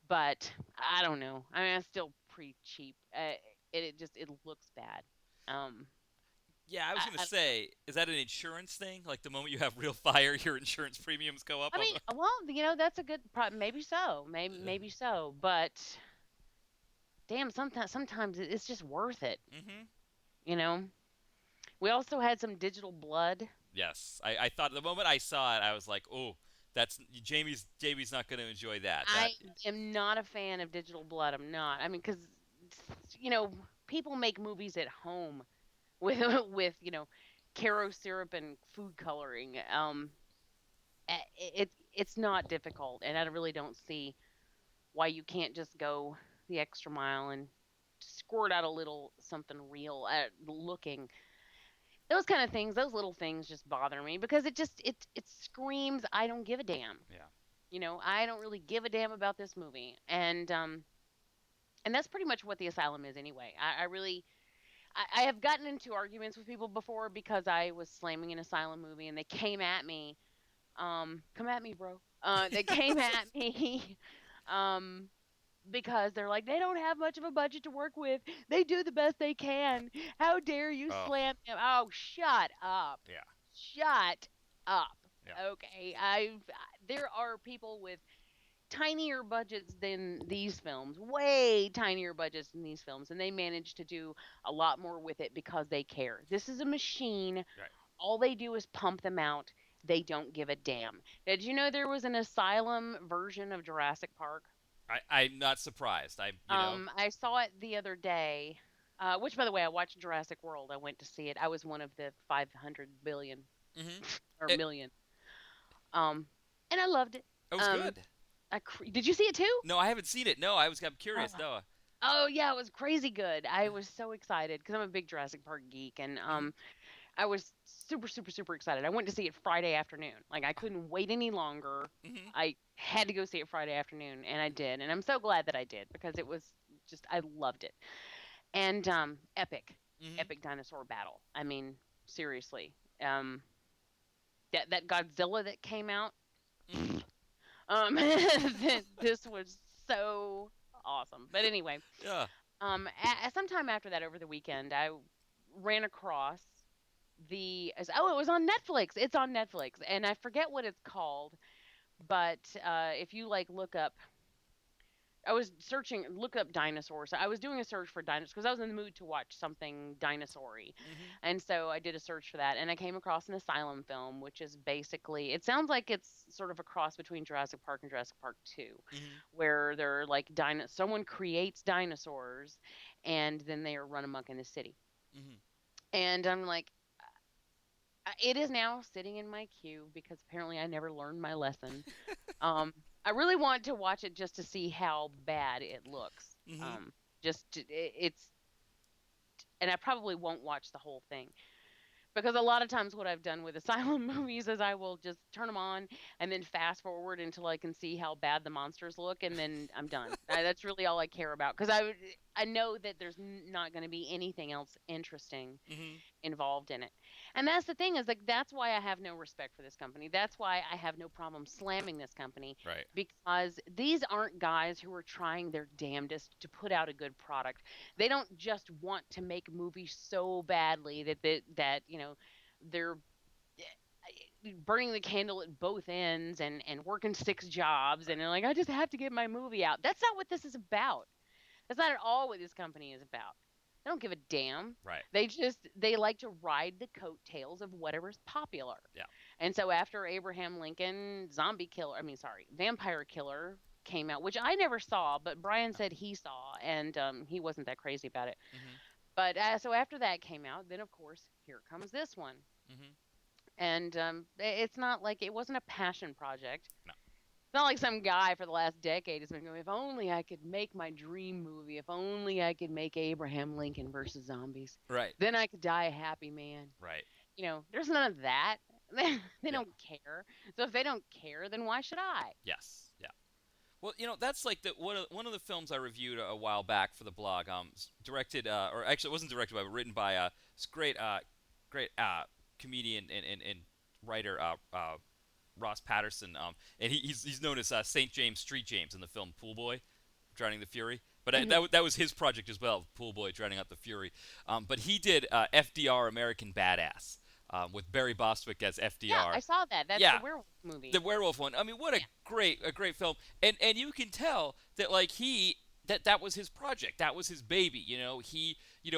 But I don't know. I mean, it's still pretty cheap. It looks bad. Um, yeah. I was gonna I say, is that an insurance thing? Like the moment you have real fire, your insurance premiums go up I on mean, the. well, that's a good maybe so. Maybe so. But damn, sometimes it's just worth it, Mm-hmm. you know? We also had some digital blood. Yes, I thought the moment I saw it, I was like, oh, that's Jamie's not gonna enjoy that. That. I am not a fan of digital blood. I'm not. I mean, because you know, people make movies at home with Caro syrup and food coloring. It's not difficult, and I really don't see why you can't just go the extra mile and squirt out a little something real at looking. Those kind of things, those little things just bother me because it screams I don't give a damn. Yeah. I don't really give a damn about this movie. And that's pretty much what the Asylum is anyway. I really I have gotten into arguments with people before because I was slamming an Asylum movie and they came at me. Come at me, bro. They came at me um because they're like, they don't have much of a budget to work with. They do the best they can. How dare you Oh, slam them? Oh, shut up. yeah. Shut up. Yeah. Okay. There are people with tinier budgets than these films, way tinier budgets than these films, and they manage to do a lot more with it because they care. This is a machine. Right. All they do is pump them out. They don't give a damn. Now, did you know there was an Asylum version of Jurassic Park? I'm not surprised. I saw it the other day. Which, by the way, I watched Jurassic World. I went to see it. I was one of the 500 billion Mm-hmm. or It, million. And I loved it. it was Um, good. did you see it too? No, I haven't seen it. No, I'm Oh, curious. No. Oh yeah, it was crazy good. I was so excited because I'm a big Jurassic Park geek, and Hmm. I was super, super, super excited. I went to see it Friday afternoon. Like I couldn't wait any longer. Hmm. I had to go see it Friday afternoon, and I did. And I'm so glad that I did because it was just I loved it. And epic, Hmm. epic dinosaur battle. I mean, seriously. Um, that Godzilla that came out. Hmm. This was so awesome. But anyway, Yeah. sometime after that, over the weekend, I ran across it was on Netflix. It's on Netflix, and I forget what it's called, but if you like look up, I was searching, look up dinosaurs. I was doing a search for dinosaurs because I was in the mood to watch something dinosaur-y. Hmm. And so I did a search for that, and I came across an Asylum film, which is basically, it sounds like it's sort of a cross between Jurassic Park and Jurassic Park 2, Hmm. where they're like someone creates dinosaurs, and then they are run amok in the city. Hmm. And I'm like, it is now sitting in my queue because apparently I never learned my lesson. Um, I really want to watch it just to see how bad it looks. Hmm. It's, and I probably won't watch the whole thing because a lot of times what I've done with Asylum movies is I will just turn them on and then fast forward until I can see how bad the monsters look, and then I'm done. That's really all I care about because I know that there's not going to be anything else interesting Hmm. involved in it. And that's the thing is like that's why I have no respect for this company. That's why I have no problem slamming this company Right. because these aren't guys who are trying their damnedest to put out a good product. They don't just want to make movies so badly that they're burning the candle at both ends and working six jobs and Right. they're like I just have to get my movie out. That's not what this is about. That's not at all what this company is about. They don't give a damn. Right. They like to ride the coattails of whatever's popular. Yeah. And so after Abraham Lincoln, Vampire Killer came out, which I never saw, but Brian said he saw, and he wasn't that crazy about it. Hmm. But so after that came out, then of course here comes this one, Hmm. and it's not like it wasn't a passion project. No. It's not like some guy for the last decade has been going, if only I could make my dream movie, if only I could make Abraham Lincoln versus zombies, Right. then I could die a happy man. Right. There's none of that. They Yeah. don't care. So if they don't care, then why should I? Yes. Yeah. Well, that's like the one of the films I reviewed a while back for the blog. Directed, or actually, it wasn't directed by, but written by this great comedian and writer Ross Patterson. And he's known as St. James Street James in the film Pool Boy, Drowning the Fury. But Mhm. that was his project as well, Pool Boy, Drowning Out the Fury. But he did FDR, American Badass, with Barry Bostwick as Yeah, FDR. I saw that. That's the Yeah, werewolf movie. the werewolf one. I mean, what Yeah. a great film. And you can tell that like that was his project. That was his baby.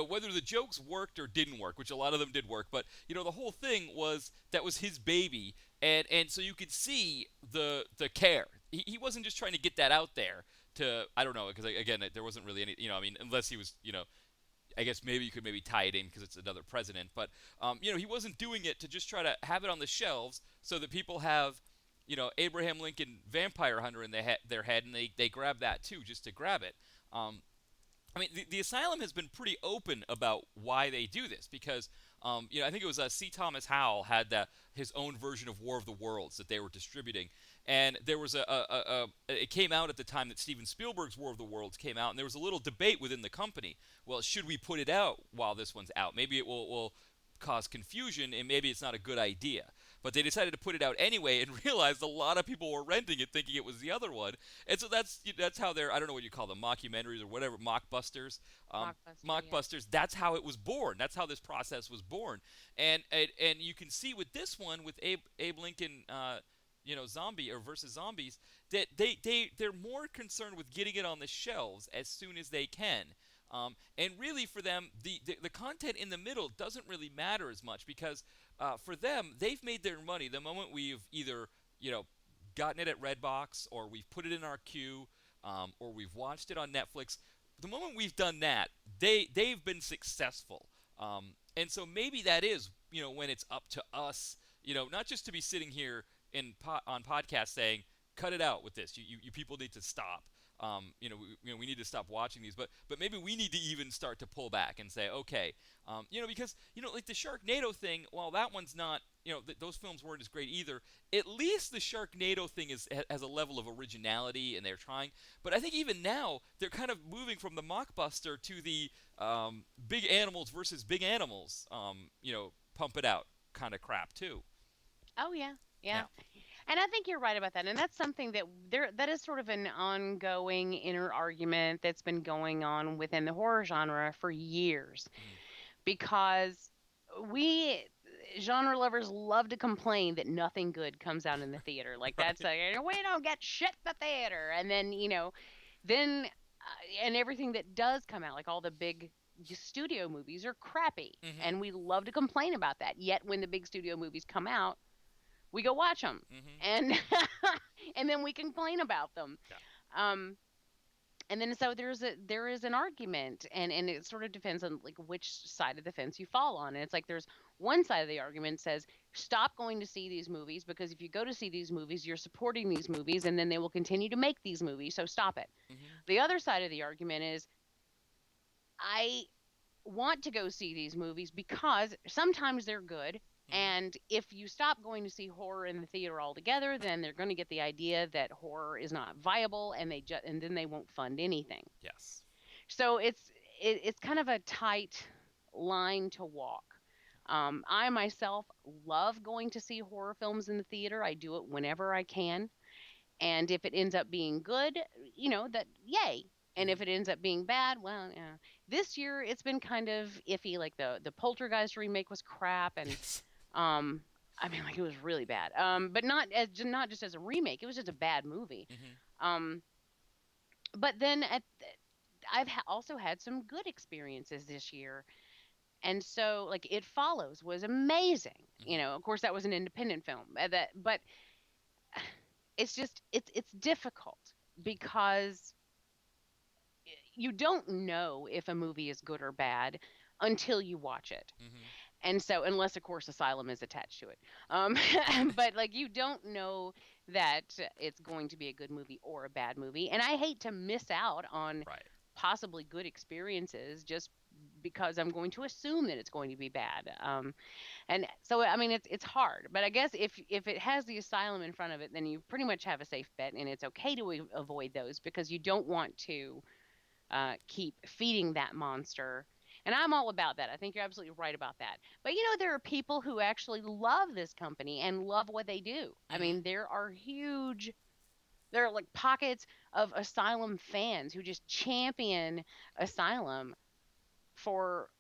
Whether the jokes worked or didn't work, which a lot of them did work, but the whole thing was that was his baby. And so you could see the care. He wasn't just trying to get that out there to, I don't know, because again there wasn't really any, I mean, unless he was, I guess maybe you could maybe tie it in because it's another president, but he wasn't doing it to just try to have it on the shelves so that people have, Abraham Lincoln Vampire Hunter in their head, and they grab that too just to grab it. Um, I mean, the Asylum has been pretty open about why they do this because, I think it was C. Thomas Howell had his own version of War of the Worlds that they were distributing, and there was it came out at the time that Steven Spielberg's War of the Worlds came out, and there was a little debate within the company. Well, should we put it out while this one's out? Maybe it will cause confusion, and maybe it's not a good idea. But they decided to put it out anyway, and realized a lot of people were renting it, thinking it was the other one. And so that's how they're, I don't know what you call them, mockumentaries or whatever, mockbusters. Mockbuster, yeah. Mockbusters. That's how it was born. That's how this process was born. And you can see with this one, with Abe Lincoln, zombie or versus zombies, that they're more concerned with getting it on the shelves as soon as they can. And really, for them, the content in the middle doesn't really matter as much because for them, they've made their money the moment we've either gotten it at Redbox or we've put it in our queue, or we've watched it on Netflix. The moment we've done that, they've been successful. And so maybe that is when it's up to us, not just to be sitting here on podcast saying cut it out with this. You people need to stop. we need to stop watching these, but maybe we need to even start to pull back and say, okay, because like the Sharknado thing, while that one's not, those films weren't as great either. At least the Sharknado thing has a level of originality, and they're trying. But I think even now they're kind of moving from the mockbuster to the big animals versus big animals, pump it out kind of crap too. Oh yeah, yeah. Yeah. And I think you're right about that. And that's something that is sort of an ongoing inner argument that's been going on within the horror genre for years. Mhm. Because we genre lovers love to complain that nothing good comes out in the theater. Like Right. that's like we don't get shit in the theater, and then and everything that does come out, like all the big studio movies, are crappy, Mhm. and we love to complain about that. Yet when the big studio movies come out, we go watch them, Mhm. and and then we complain about them. Yeah. Um, and then so there is an argument, and it sort of depends on like which side of the fence you fall on. And it's like there's one side of the argument says stop going to see these movies, because if you go to see these movies you're supporting these movies, and then they will continue to make these movies, so stop it. Mhm. The other side of the argument is I want to go see these movies because sometimes they're good. Mhm. And if you stop going to see horror in the theater altogether, then they're going to get the idea that horror is not viable, and and then they won't fund anything. Yes. So it's kind of a tight line to walk. I myself love going to see horror films in the theater. I do it whenever I can, and if it ends up being good, that yay. And if Mhm. it ends up being bad, well, yeah. This year it's been kind of iffy. Like the Poltergeist remake was crap, and Yes. um, I mean, like it was really bad. But not just as a remake. It was just a bad movie. Mhm. Um, but then also had some good experiences this year, and so like It Follows was amazing. Mhm. Of course that was an independent film. But it's difficult because you don't know if a movie is good or bad until you watch it. Mhm. And so, unless of course Asylum is attached to it, but like you don't know that it's going to be a good movie or a bad movie. And I hate to miss out on Right. possibly good experiences just because I'm going to assume that it's going to be bad. And so, I mean, it's hard. But I guess if it has the Asylum in front of it, then you pretty much have a safe bet, and it's okay to avoid those because you don't want to keep feeding that monster. And I'm all about that. I think you're absolutely right about that. But there are people who actually love this company and love what they do. I Mhm. mean, there are like pockets of Asylum fans who just champion Asylum for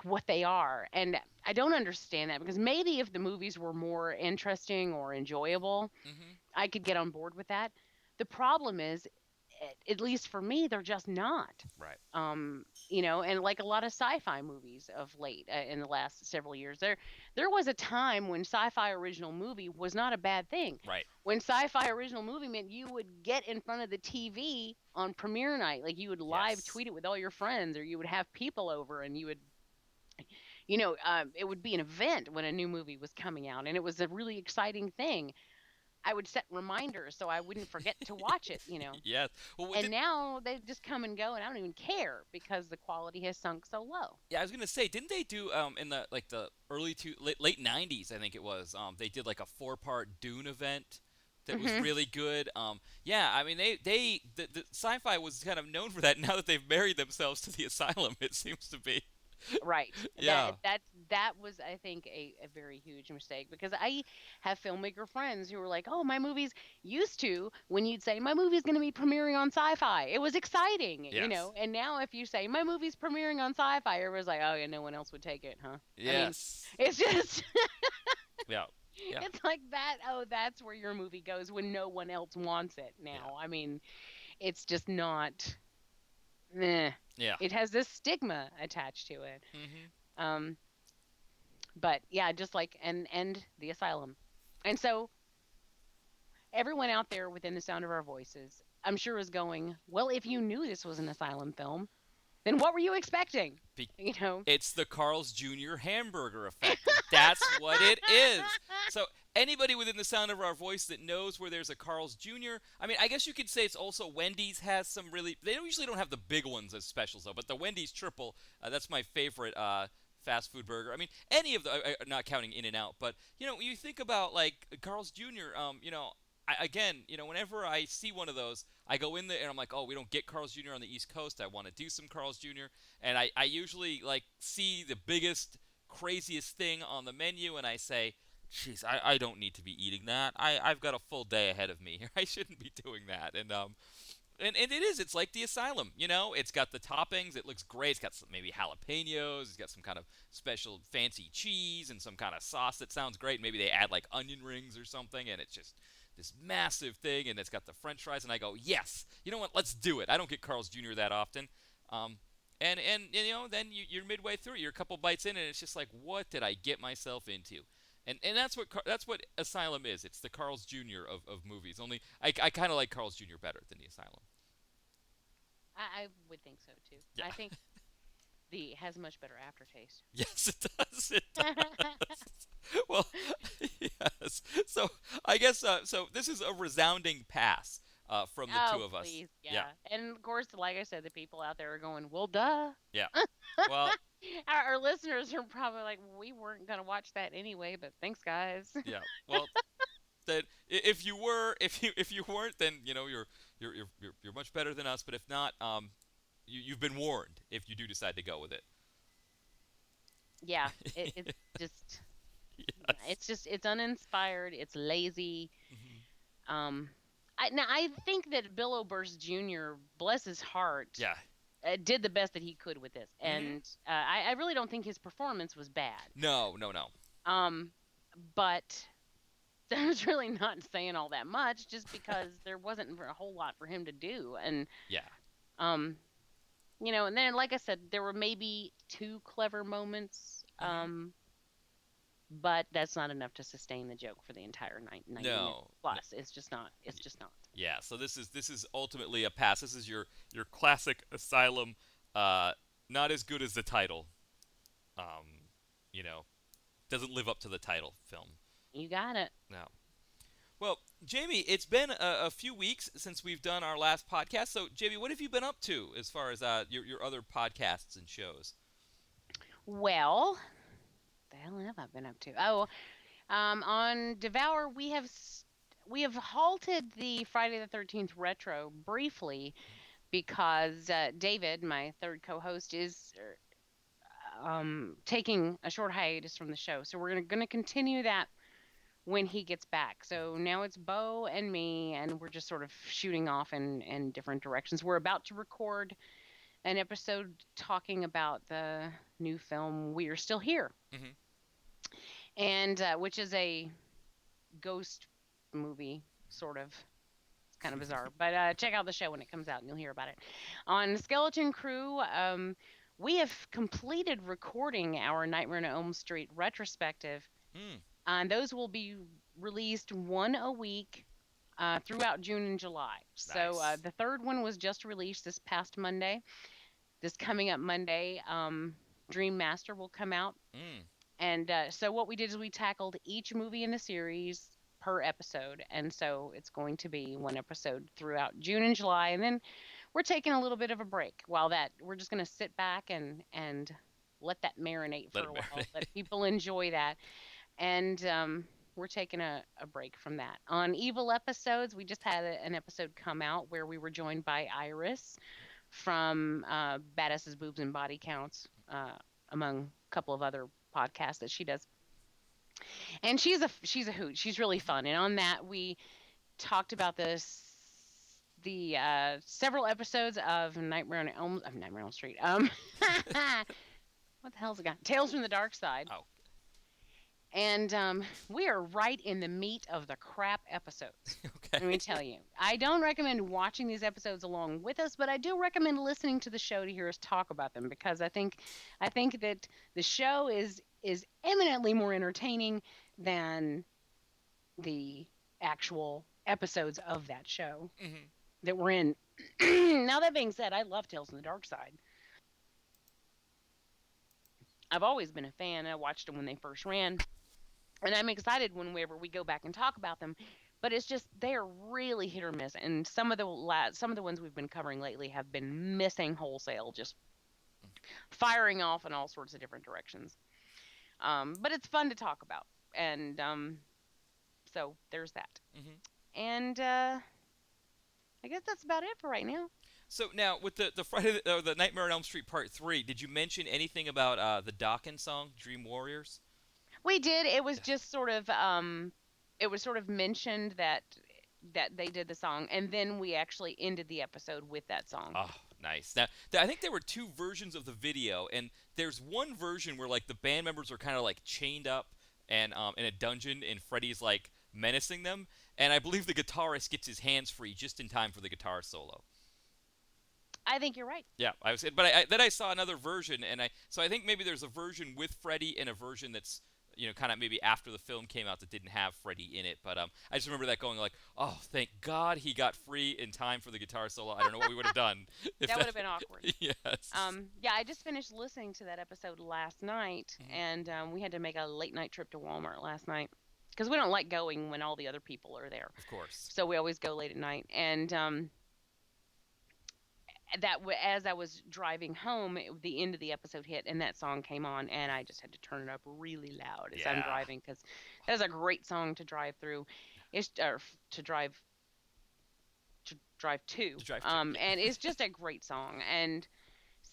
what they are. And I don't understand that, because maybe if the movies were more interesting or enjoyable, Mhm. I could get on board with that. The problem is, at least for me, they're just not. Right. And like a lot of sci-fi movies of late, in the last several years, there was a time when sci-fi original movie was not a bad thing. Right. When sci-fi original movie meant you would get in front of the TV on premiere night, like you would live Yes. tweet it with all your friends, or you would have people over, and you would, it would be an event when a new movie was coming out, and it was a really exciting thing. I would set reminders so I wouldn't forget to watch it. Yes. Well, And now they just come and go, and I don't even care because the quality has sunk so low. yeah, I was gonna say, didn't they do in the early late '90s? I think it was. They did like a 4-part Dune event that was Hmm. really good. Yeah, I mean the sci-fi was kind of known for that. Now that they've married themselves to the Asylum, it seems to be. Right. Yeah. That was, I think, a very huge mistake, because I have filmmaker friends who were like, "Oh, my movies used to, when you'd say my movie's going to be premiering on Sci-Fi, it was exciting. Yes. And now if you say my movie's premiering on Sci-Fi, everyone's like, oh yeah, no one else would take it, huh? I mean, Yes. it's just Yeah. Yeah. it's like that. Oh, that's where your movie goes when no one else wants it Yeah. now. I mean, it's just not. Meh. Yeah. It has this stigma attached to it. Mhm. Um, but yeah, just like and the Asylum. And so everyone out there within the sound of our voices, I'm sure, is going, well, if you knew this was an Asylum film, then what were you expecting? Be- You know? It's the Carl's Jr. hamburger effect. That's what it is. So, anybody within the sound of our voice that knows where there's a Carl's Jr. I mean, I guess you could say it's also Wendy's has some really. They usually don't have the big ones as specials though, but the Wendy's triple, that's my favorite fast food burger. I mean, any of the, not counting In-N-Out, but you think about like Carl's Jr. Again, whenever I see one of those, I go in there and I'm like, oh, we don't get Carl's Jr. on the East Coast. I want to do some Carl's Jr. And I usually like see the biggest, craziest thing on the menu, and I say, jeez, I don't need to be eating that. I've got a full day ahead of me here. I shouldn't be doing that. And it is. It's like the Asylum. It's got the toppings. It looks great. It's got some, maybe jalapenos. It's got some kind of special fancy cheese and some kind of sauce that sounds great. Maybe they add like onion rings or something, and it's just this massive thing. And it's got the French fries. And I go, yes. You know what? Let's do it. I don't get Carl's Jr. that often. And then you're midway through. You're a couple bites in, and it's just like, what did I get myself into? And that's what Asylum is. It's the Carl's Jr. of movies. Only I kind of like Carl's Jr. better than the Asylum. I would think so too. Yeah. I think the has a much better aftertaste. Yes, it does. It does. Well, yes. So I guess so. This is a resounding pass from the two of us. Please, yeah. And of course, like I said, the people out there are going, well, duh. Yeah. Well, our listeners are probably like, we weren't gonna watch that anyway, but thanks, guys. yeah. Well, that if you weren't, then you're much better than us. But if not, you've been warned if you do decide to go with it. Yeah, it's just, Yes. it's uninspired. It's lazy. Mm-hmm. I think that Bill Oberst Jr., bless his heart, Yeah. Did the best that he could with this, and I really don't think his performance was bad. No. But that was really not saying all that much, just because there wasn't a whole lot for him to do, and Yeah. and then like I said, there were maybe two clever moments, but that's not enough to sustain the joke for the entire 90 minutes plus. It's just not. It's just not. Yeah, so this is ultimately a pass. This is your classic Asylum, not as good as the title. Doesn't live up to the title film. You got it. No. Well, Jamie, it's been a few weeks since we've done our last podcast. So, Jamie, what have you been up to as far as your other podcasts and shows? Well, the hell have I been up to? Oh, on Devour, we have halted the Friday the 13th retro briefly because David, my third co-host, is taking a short hiatus from the show. So we're going to continue that when he gets back. So now it's Bo and me, and we're just sort of shooting off in different directions. We're about to record an episode talking about the new film We Are Still Here. Mm-hmm. And which is a ghost movie, sort of. It's kind of bizarre. But check out the show when it comes out and you'll hear about it. On Skeleton Crew, we have completed recording our Nightmare on Elm Street retrospective. And those will be released one a week throughout June and July. Nice. So the third one was just released this past Monday. This coming up Monday, Dream Master will come out. And so what we did is we tackled each movie in the series per episode. And so it's going to be one episode throughout June and July. And then we're taking a little bit of a break while that we're just going to sit back and let that marinate for a while. Let people enjoy that. And we're taking a break from that. On Evil Episodes, we just had an episode come out where we were joined by Iris from Badasses, Boobs, and Body Counts, among a couple of other podcasts that she does. And she's a hoot. She's really fun. And on that, we talked about the several episodes of Nightmare on Elm Street. What the hell's it got? Tales from the Dark Side. Oh. And we are right in the meat of the crap episodes. Okay. Let me tell you. I don't recommend watching these episodes along with us, but I do recommend listening to the show to hear us talk about them, because I think that the show is eminently more entertaining than the actual episodes of that show that we're in. Now, that being said, I love Tales from the Dark Side. I've always been a fan. I watched them when they first ran. and I'm excited whenever we go back and talk about them. But it's just they are really hit or miss, and some of the ones we've been covering lately have been missing wholesale, just firing off in all sorts of different directions. But it's fun to talk about, and so there's that. Hmm. And I guess that's about it for right now. So now with the Friday the Nightmare on Elm Street Part 3, did you mention anything about the Dokken song Dream Warriors? We did. It was sort of mentioned that they did the song, and then we actually ended the episode with that song. Oh, nice. Now, I think there were two versions of the video, and there's one version where like the band members are kind of like chained up and in a dungeon, and Freddy's like menacing them, and I believe the guitarist gets his hands free just in time for the guitar solo. I think you're right. Yeah, I was, but then I saw another version, and so I think maybe there's a version with Freddy and a version that's kind of maybe after the film came out that didn't have Freddy in it. But I just remember that going like, oh, thank God he got free in time for the guitar solo. I don't know what we would have done if That would have been awkward. Yes. Yeah, I just finished listening to that episode last night, Mhm. and we had to make a late night trip to Walmart last night because we don't like going when all the other people are there. Of course. So we always go late at night, and as I was driving home, the end of the episode hit, and that song came on, and I just had to turn it up really loud as I'm Yeah. driving because that is a great song to drive through. It's to drive to, To drive to. Yeah. and it's just a great song, and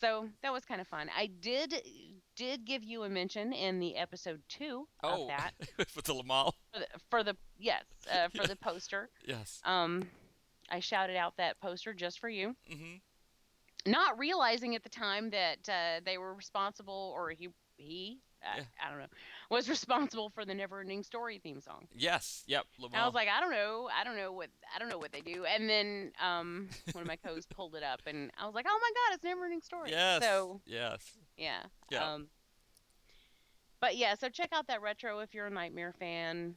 so that was kind of fun. I did give you a mention in the episode 2 of Oh, that with the Lamal. for the yes for Yeah. the poster. Yes. I shouted out that poster just for you, Mhm. not realizing at the time that they were responsible, or he Yeah. I don't know, was responsible for the Neverending Story theme song. Yes. Yep. And I was Lamal. like, I don't know what they do. And then one of my co's pulled it up, and I was like, oh my God, it's Neverending Story. Yes. So Yes. yeah, Yeah. but yeah, so check out that retro if you're a Nightmare fan,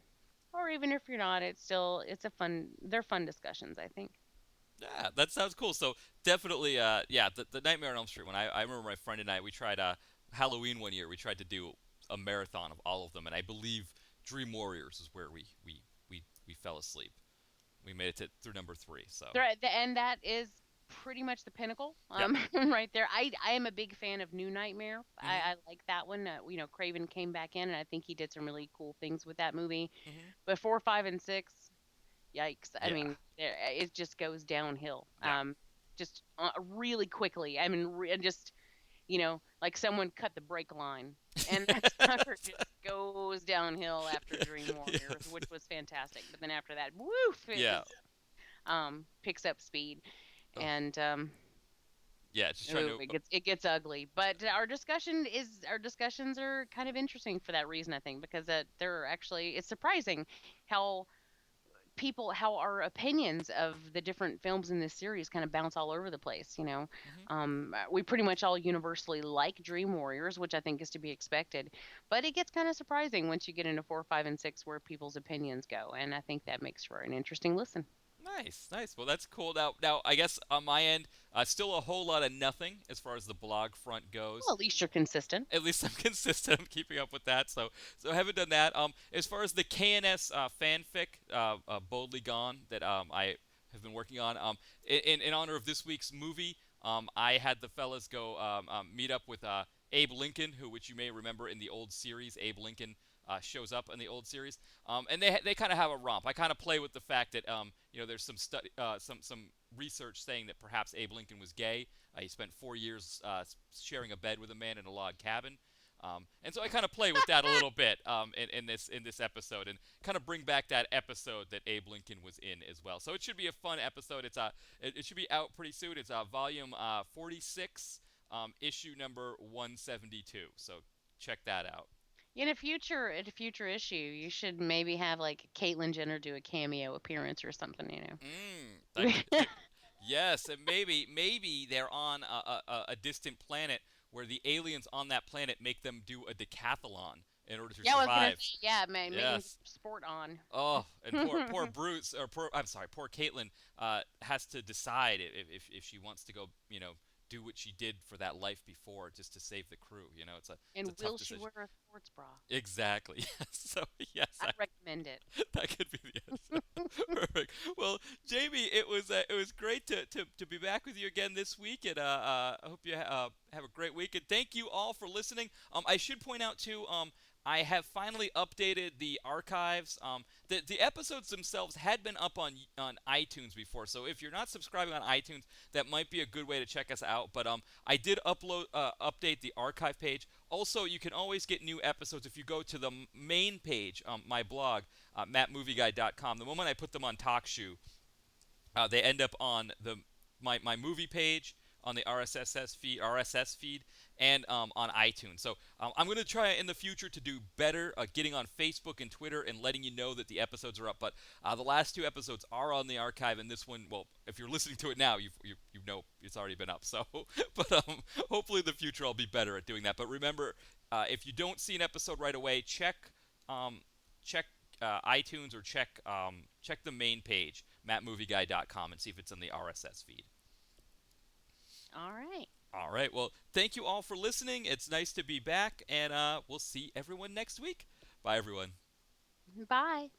or even if you're not. It's a fun. They're fun discussions, I think. Yeah, that sounds cool. So definitely, yeah, the Nightmare on Elm Street one. I remember my friend and I, we tried Halloween one year. We tried to do a marathon of all of them, and I believe Dream Warriors is where we fell asleep. We made it through number 3. So And that is pretty much the pinnacle, yep. right there. I am a big fan of New Nightmare. Mhm. I like that one. Craven came back in, and I think he did some really cool things with that movie. Mhm. But 4, 5, and 6, yikes! I Yeah. mean, it just goes downhill. Yeah. Just really quickly. I mean, and just like someone cut the brake line, and that sucker just goes downhill after Dream Warriors, Yes. which was fantastic. But then after that, woof, it Yeah. just picks up speed, Ugh. and Yeah. Just trying ooh, to. it gets ugly. But our discussions are kind of interesting for that reason, I think, because they're actually it's surprising how how our opinions of the different films in this series kind of bounce all over the place. Mhm. We pretty much all universally like Dream Warriors, which I think is to be expected, but it gets kind of surprising once you get into 4, 5, and 6 where people's opinions go, and I think that makes for an interesting listen. Nice, nice. Well, that's cool. Now, I guess on my end, still a whole lot of nothing as far as the blog front goes. Well, at least you're consistent. At least I'm consistent. I'm keeping up with that. So I haven't done that. As far as the KNS fanfic, Boldly Gone, that I have been working on, in honor of this week's movie, I had the fellas go meet up with Abe Lincoln, which you may remember in the old series. Abe Lincoln shows up in the old series, and they kind of have a romp. I kind of play with the fact that there's some study, some research saying that perhaps Abe Lincoln was gay. He spent 4 years sharing a bed with a man in a log cabin. And so I kind of play with that a little bit in this episode, and kind of bring back that episode that Abe Lincoln was in as well. So it should be a fun episode. It should be out pretty soon. It's volume 46, issue number 172. So check that out. In a future issue, you should maybe have like Caitlyn Jenner do a cameo appearance or something. Yes, and maybe they're on a distant planet where the aliens on that planet make them do a decathlon in order to Yeah, I was gonna survive. say, yeah, man, making Yes. sport on. Oh, and poor Bruce, or poor I'm sorry, poor Caitlin has to decide if she wants to go do what she did for that life before just to save the crew. It's a And it's a tough will she decision. wear a sports bra? Exactly. Yes. So yes, I'd recommend it. that could be the answer. Perfect. Well, Jamie, it was great to be back with you again this week, and I hope you have a great week. And thank you all for listening. I should point out too. I have finally updated the archives. The episodes themselves had been up on iTunes before, so if you're not subscribing on iTunes, that might be a good way to check us out. But I did update the archive page. Also, you can always get new episodes if you go to the main page, my blog, mattmovieguide.com. The moment I put them on TalkShoe, they end up on my movie page, on the RSS feed, and on iTunes. So I'm going to try in the future to do better getting on Facebook and Twitter and letting you know that the episodes are up. But the last 2 episodes are on the archive, and this one, well, if you're listening to it now, you know it's already been up. So, but hopefully in the future I'll be better at doing that. But remember, if you don't see an episode right away, check iTunes or check the main page, mattmovieguide.com, and see if it's in the RSS feed. All right. All right. Well, thank you all for listening. It's nice to be back, and we'll see everyone next week. Bye, everyone. Bye.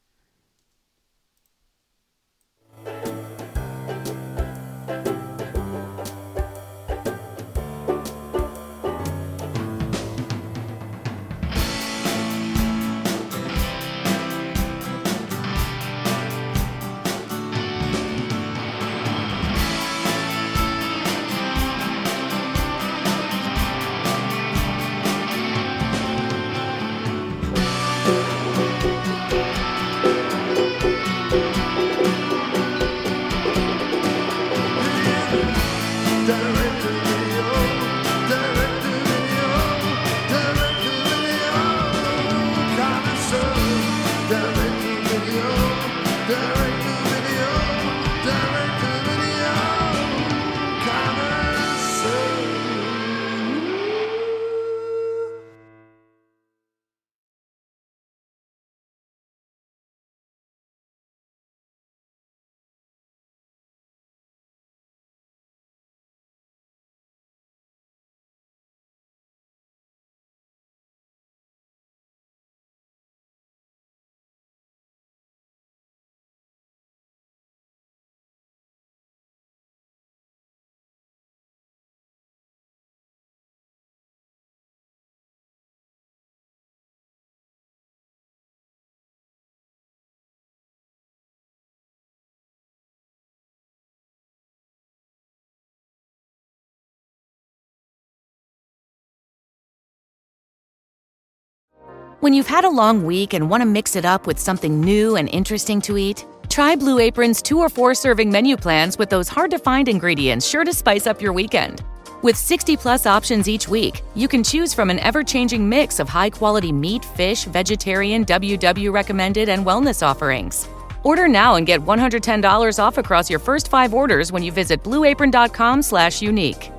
When you've had a long week and want to mix it up with something new and interesting to eat, try Blue Apron's 2 or 4 serving menu plans with those hard-to-find ingredients sure to spice up your weekend. With 60-plus options each week, you can choose from an ever-changing mix of high-quality meat, fish, vegetarian, WW recommended, and wellness offerings. Order now and get $110 off across your first 5 orders when you visit blueapron.com/unique.